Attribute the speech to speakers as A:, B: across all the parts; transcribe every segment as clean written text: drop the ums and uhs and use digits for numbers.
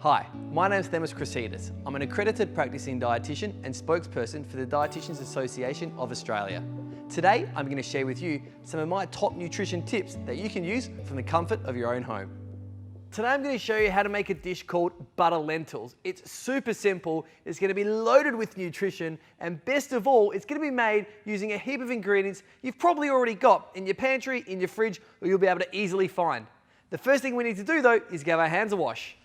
A: Hi, my name is Themis. I'm an accredited practicing dietitian and spokesperson for the Dietitians Association of Australia. Today, I'm going to share with you some of my top nutrition tips that you can use from the comfort of your own home. Today, I'm going to show you how to make a dish called butter lentils. It's super simple, it's going to be loaded with nutrition, and best of all, it's going to be made using a heap of ingredients you've probably already got in your pantry, in your fridge, or you'll be able to easily find. The first thing we need to do though is give our hands a wash.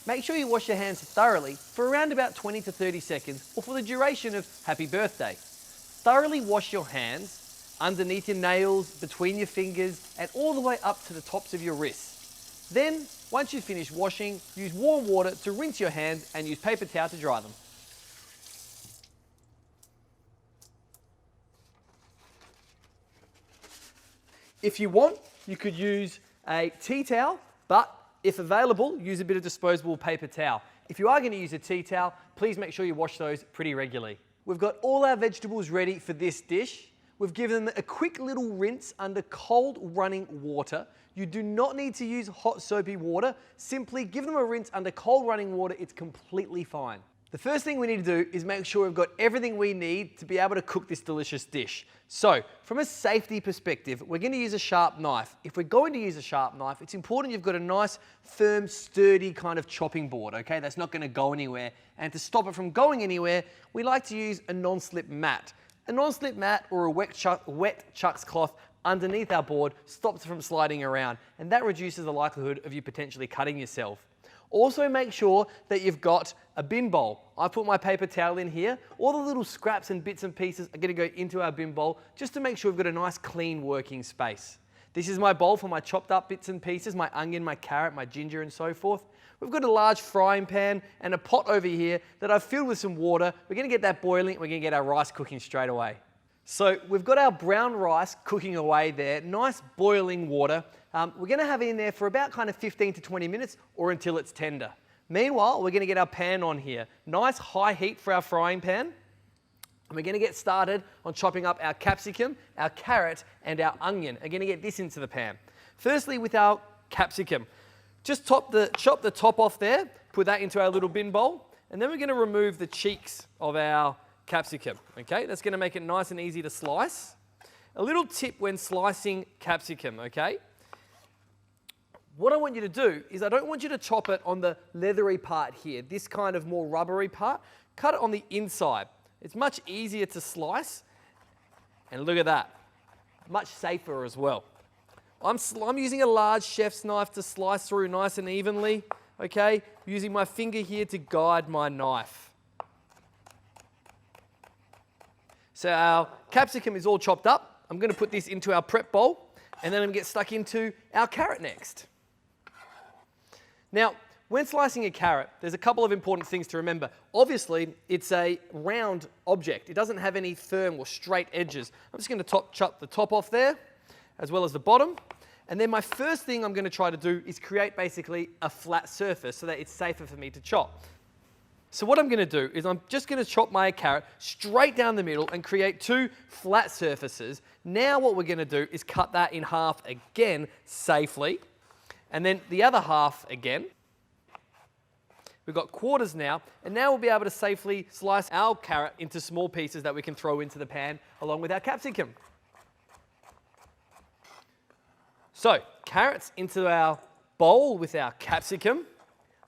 A: Make sure you wash your hands thoroughly for around about 20 to 30 seconds or for the duration of happy birthday. Thoroughly wash your hands underneath your nails, between your fingers, and all the way up to the tops of your wrists. Then, once you've finished washing, use warm water to rinse your hands and use paper towel to dry them. If you want, you could use a tea towel, but if available, use a bit of disposable paper towel. If you are going to use a tea towel, please make sure you wash those pretty regularly. We've got all our vegetables ready for this dish. We've given them a quick little rinse under cold running water. You do not need to use hot soapy water. Simply give them a rinse under cold running water. It's completely fine. The first thing we need to do is make sure we've got everything we need to be able to cook this delicious dish. So, from a safety perspective, we're going to use a sharp knife. If we're going to use a sharp knife, it's important you've got a nice, firm, sturdy kind of chopping board, okay? That's not going to go anywhere. And to stop it from going anywhere, we like to use a non-slip mat. A non-slip mat or a wet chucks cloth underneath our board stops it from sliding around, and that reduces the likelihood of you potentially cutting yourself. Also make sure that you've got a bin bowl. I put my paper towel in here. All the little scraps and bits and pieces are going to go into our bin bowl just to make sure we've got a nice clean working space. This is my bowl for my chopped up bits and pieces, my onion, my carrot, my ginger and so forth. We've got a large frying pan and a pot over here that I've filled with some water. We're going to get that boiling. We're going to get our rice cooking straight away. So we've got our brown rice cooking away there, nice boiling water. We're going to have it in there for about kind of 15 to 20 minutes or until it's tender. Meanwhile, we're going to get our pan on here. Nice high heat for our frying pan. And we're going to get started on chopping up our capsicum, our carrot and our onion. We're going to get this into the pan. Firstly, with our capsicum, just chop the top off there, put that into our little bin bowl, and then we're going to remove the cheeks of our capsicum, okay? That's going to make it nice and easy to slice. A little tip when slicing capsicum, okay? What I want you to do is I don't want you to chop it on the leathery part here, this kind of more rubbery part. Cut it on the inside. It's much easier to slice, and look at that, much safer as well. I'm using a large chef's knife to slice through nice and evenly, okay? Using my finger here to guide my knife. So our capsicum is all chopped up. I'm going to put this into our prep bowl, and then I'm going to get stuck into our carrot next. Now, when slicing a carrot, there's a couple of important things to remember. Obviously, it's a round object. It doesn't have any firm or straight edges. I'm just going to chop the top off there, as well as the bottom. And then my first thing I'm going to try to do is create basically a flat surface so that it's safer for me to chop. So what I'm going to do is I'm just going to chop my carrot straight down the middle and create two flat surfaces. Now what we're going to do is cut that in half again safely, and then the other half again. We've got quarters now, and now we'll be able to safely slice our carrot into small pieces that we can throw into the pan along with our capsicum. So, carrots into our bowl with our capsicum.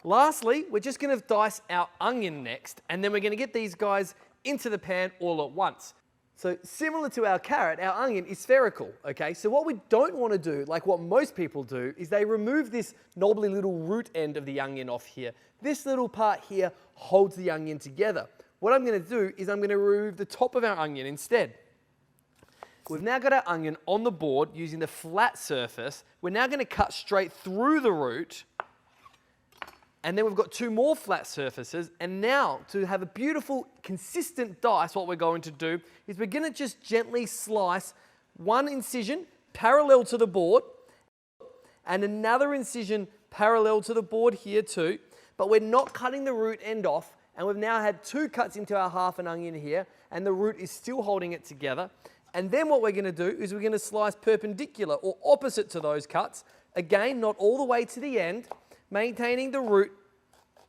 A: Lastly, we're just going to dice our onion next, and then we're going to get these guys into the pan all at once. So similar to our carrot, our onion is spherical, okay? So what we don't want to do, like what most people do, is they remove this knobbly little root end of the onion off here. This little part here holds the onion together. What I'm going to do is I'm going to remove the top of our onion instead. We've now got our onion on the board using the flat surface. We're now going to cut straight through the root. And then we've got two more flat surfaces. And now, to have a beautiful, consistent dice, what we're going to do is we're going to just gently slice one incision parallel to the board and another incision parallel to the board here too. But we're not cutting the root end off. And we've now had two cuts into our half an onion here, and the root is still holding it together. And then what we're going to do is we're going to slice perpendicular or opposite to those cuts. Again, not all the way to the end, maintaining the root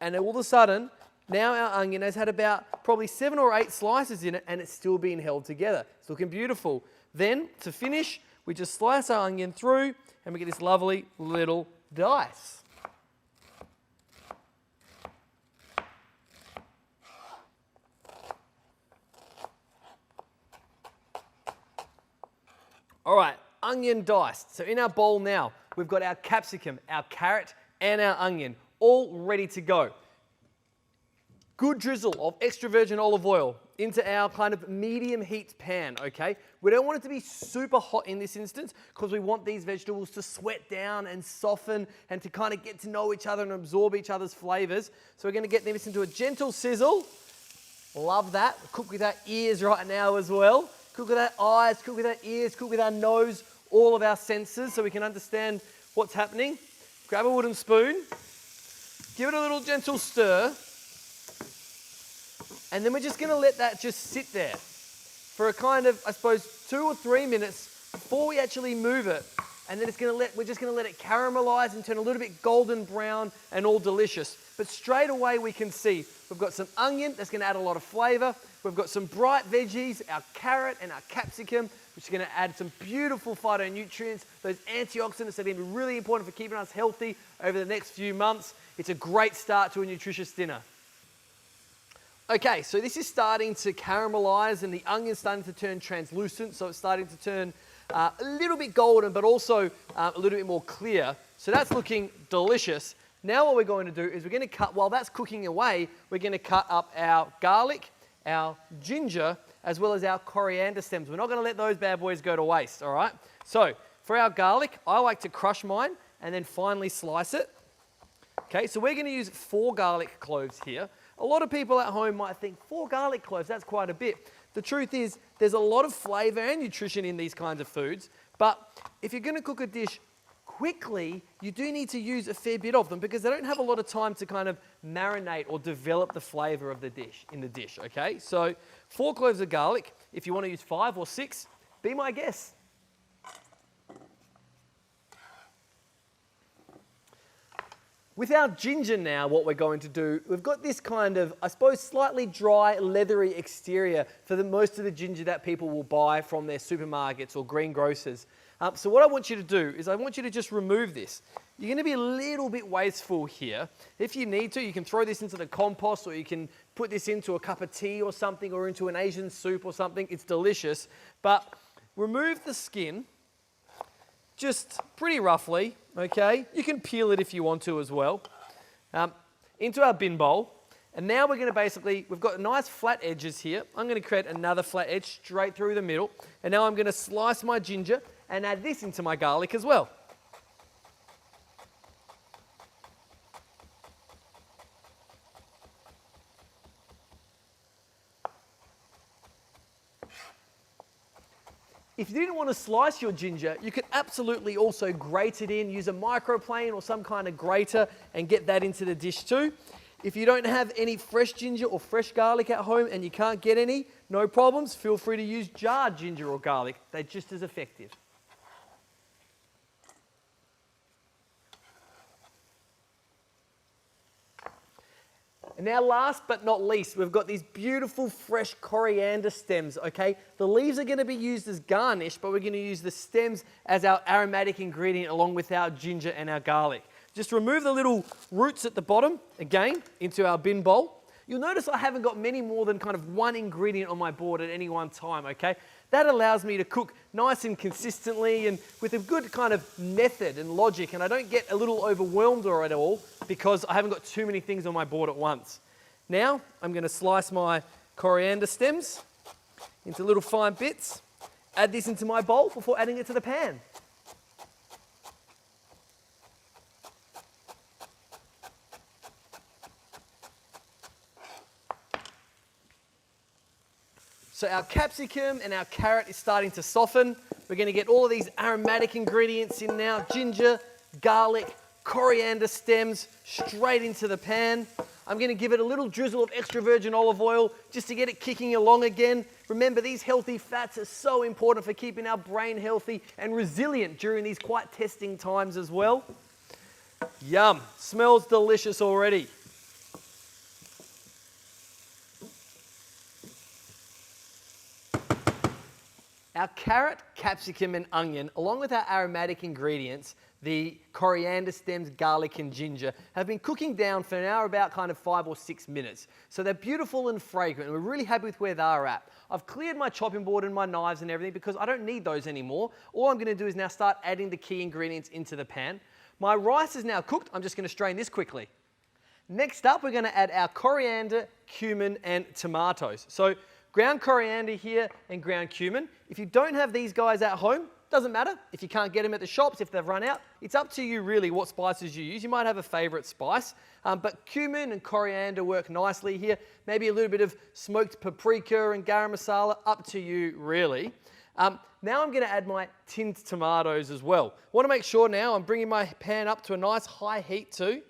A: And all of a sudden, now our onion has had about probably 7 or 8 slices in it, and it's still being held together. It's looking beautiful. Then, to finish, we just slice our onion through, and we get this lovely little dice. All right, onion diced. So in our bowl now, we've got our capsicum, our carrot, and our onion all ready to go. Good drizzle of extra virgin olive oil into our kind of medium heat pan, okay? We don't want it to be super hot in this instance because we want these vegetables to sweat down and soften and to kind of get to know each other and absorb each other's flavors. So we're going to get this into a gentle sizzle. Love that. Cook with our ears right now as well. Cook with our eyes, cook with our ears, cook with our nose, all of our senses so we can understand what's happening. Grab a wooden spoon, give it a little gentle stir, and then we're just going to let that just sit there for a kind of, I suppose, 2 or 3 minutes before we actually move it. And then we're just going to let it caramelize and turn a little bit golden brown and all delicious. But straight away we can see we've got some onion that's going to add a lot of flavor. We've got some bright veggies, our carrot and our capsicum, which is going to add some beautiful phytonutrients, those antioxidants that are going to be really important for keeping us healthy over the next few months. It's a great start to a nutritious dinner. Okay, so this is starting to caramelize and the onion's starting to turn translucent, so it's starting to turn a little bit golden, but also a little bit more clear. So that's looking delicious. Now what we're going to do is we're going to cut, while that's cooking away, we're going to cut up our garlic, our ginger, as well as our coriander stems. We're not going to let those bad boys go to waste, all right? So for our garlic, I like to crush mine and then finely slice it. Okay, so we're going to use 4 garlic cloves here. A lot of people at home might think 4 garlic cloves, that's quite a bit. The truth is there's a lot of flavor and nutrition in these kinds of foods, but if you're going to cook a dish quickly, you do need to use a fair bit of them because they don't have a lot of time to kind of marinate or develop the flavor of the dish, okay? So 4 cloves of garlic. If you want to use 5 or 6, be my guest. With our ginger now, what we're going to do, we've got this kind of, I suppose, slightly dry, leathery exterior for most of the ginger that people will buy from their supermarkets or greengrocers. So what I want you to do is I want you to just remove this. You're going to be a little bit wasteful here. If you need to, you can throw this into the compost or you can put this into a cup of tea or something or into an Asian soup or something. It's delicious. But remove the skin just pretty roughly, okay? You can peel it if you want to as well. Into our bin bowl. And now we're going to basically, we've got nice flat edges here. I'm going to create another flat edge straight through the middle. And now I'm going to slice my ginger and add this into my garlic as well. If you didn't want to slice your ginger, you could absolutely also grate it in, use a microplane or some kind of grater and get that into the dish too. If you don't have any fresh ginger or fresh garlic at home and you can't get any, no problems. Feel free to use jarred ginger or garlic. They're just as effective. And now last but not least, we've got these beautiful fresh coriander stems, okay? The leaves are going to be used as garnish, but we're going to use the stems as our aromatic ingredient along with our ginger and our garlic. Just remove the little roots at the bottom, again, into our bin bowl. You'll notice I haven't got many more than kind of 1 ingredient on my board at any one time, okay? That allows me to cook nice and consistently and with a good kind of method and logic, and I don't get a little overwhelmed at all because I haven't got too many things on my board at once. Now, I'm going to slice my coriander stems into little fine bits, add this into my bowl before adding it to the pan. So our capsicum and our carrot is starting to soften. We're going to get all of these aromatic ingredients in now. Ginger, garlic, coriander stems straight into the pan. I'm going to give it a little drizzle of extra virgin olive oil just to get it kicking along again. Remember, these healthy fats are so important for keeping our brain healthy and resilient during these quite testing times as well. Yum, smells delicious already. Our carrot, capsicum and onion, along with our aromatic ingredients, the coriander stems, garlic and ginger, have been cooking down for now about kind of 5 or 6 minutes. So they're beautiful and fragrant, and we're really happy with where they're at. I've cleared my chopping board and my knives and everything because I don't need those anymore. All I'm going to do is now start adding the key ingredients into the pan. My rice is now cooked. I'm just going to strain this quickly. Next up, we're going to add our coriander, cumin and tomatoes. So ground coriander here and ground cumin. If you don't have these guys at home, doesn't matter. If you can't get them at the shops, if they've run out, it's up to you really what spices you use. You might have a favorite spice, but cumin and coriander work nicely here. Maybe a little bit of smoked paprika and garam masala, up to you really. Now I'm going to add my tinned tomatoes as well. I want to make sure now I'm bringing my pan up to a nice high heat too.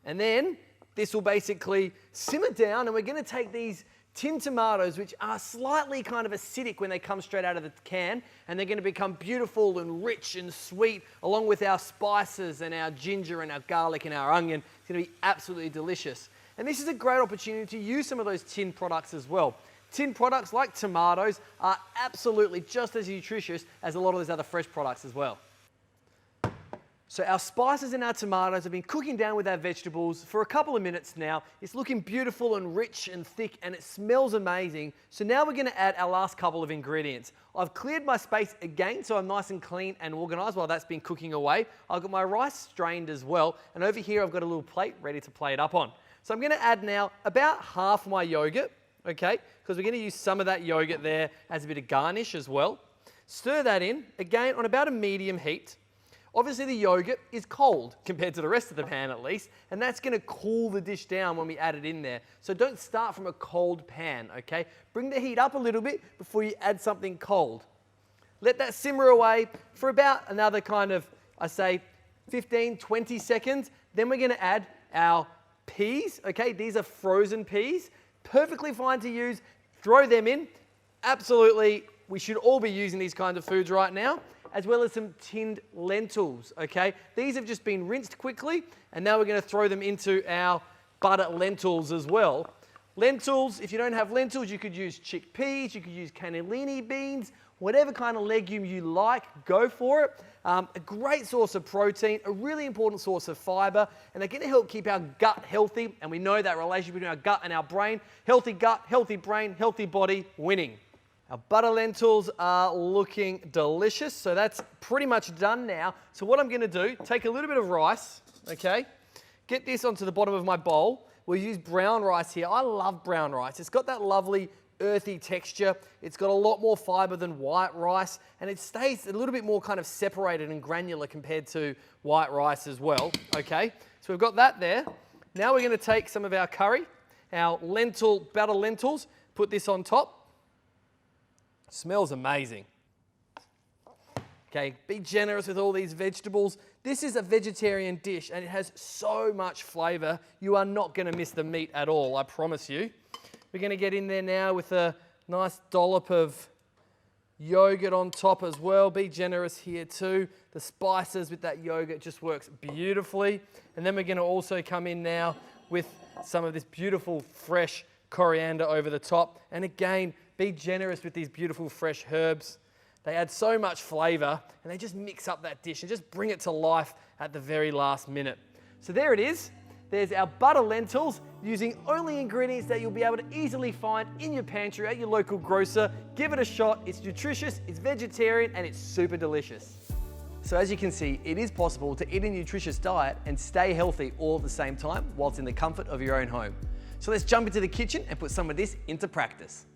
A: And then this will basically simmer down, and we're going to take these tinned tomatoes, which are slightly kind of acidic when they come straight out of the can, and they're going to become beautiful and rich and sweet, along with our spices and our ginger and our garlic and our onion. It's going to be absolutely delicious. And this is a great opportunity to use some of those tinned products as well. Tinned products like tomatoes are absolutely just as nutritious as a lot of those other fresh products as well. So our spices and our tomatoes have been cooking down with our vegetables for a couple of minutes now. It's looking beautiful and rich and thick, and it smells amazing. So now we're going to add our last couple of ingredients. I've cleared my space again, so I'm nice and clean and organised while that's been cooking away. I've got my rice strained as well, and over here I've got a little plate ready to plate up on. So I'm going to add now about half my yogurt, okay, because we're going to use some of that yogurt there as a bit of garnish as well. Stir that in, again on about a medium heat. Obviously the yogurt is cold compared to the rest of the pan at least, and that's going to cool the dish down when we add it in there. So don't start from a cold pan, okay? Bring the heat up a little bit before you add something cold. Let that simmer away for about another kind of, I say, 15, 20 seconds. Then we're going to add our peas, okay? These are frozen peas. Perfectly fine to use. Throw them in. Absolutely, we should all be using these kinds of foods right now, as well as some tinned lentils, okay? These have just been rinsed quickly, and now we're going to throw them into our butter lentils as well. Lentils, if you don't have lentils, you could use chickpeas, you could use cannellini beans, whatever kind of legume you like, go for it. A great source of protein, a really important source of fibre, and they're going to help keep our gut healthy, and we know that relationship between our gut and our brain. Healthy gut, healthy brain, healthy body, winning. Our butter lentils are looking delicious, so that's pretty much done now. So what I'm going to do, take a little bit of rice, okay, get this onto the bottom of my bowl. We'll use brown rice here. I love brown rice. It's got that lovely earthy texture. It's got a lot more fibre than white rice, and it stays a little bit more kind of separated and granular compared to white rice as well, okay. So we've got that there. Now we're going to take some of our curry, our butter lentils, put this on top. Smells amazing. Okay, be generous with all these vegetables. This is a vegetarian dish and it has so much flavour. You are not going to miss the meat at all, I promise you. We're going to get in there now with a nice dollop of yogurt on top as well. Be generous here too. The spices with that yogurt just works beautifully. And then we're going to also come in now with some of this beautiful fresh coriander over the top. And again, be generous with these beautiful fresh herbs. They add so much flavour and they just mix up that dish and just bring it to life at the very last minute. So there it is. There's our butter lentils using only ingredients that you'll be able to easily find in your pantry at your local grocer. Give it a shot. It's nutritious, it's vegetarian, and it's super delicious. So as you can see, it is possible to eat a nutritious diet and stay healthy all at the same time whilst in the comfort of your own home. So let's jump into the kitchen and put some of this into practice.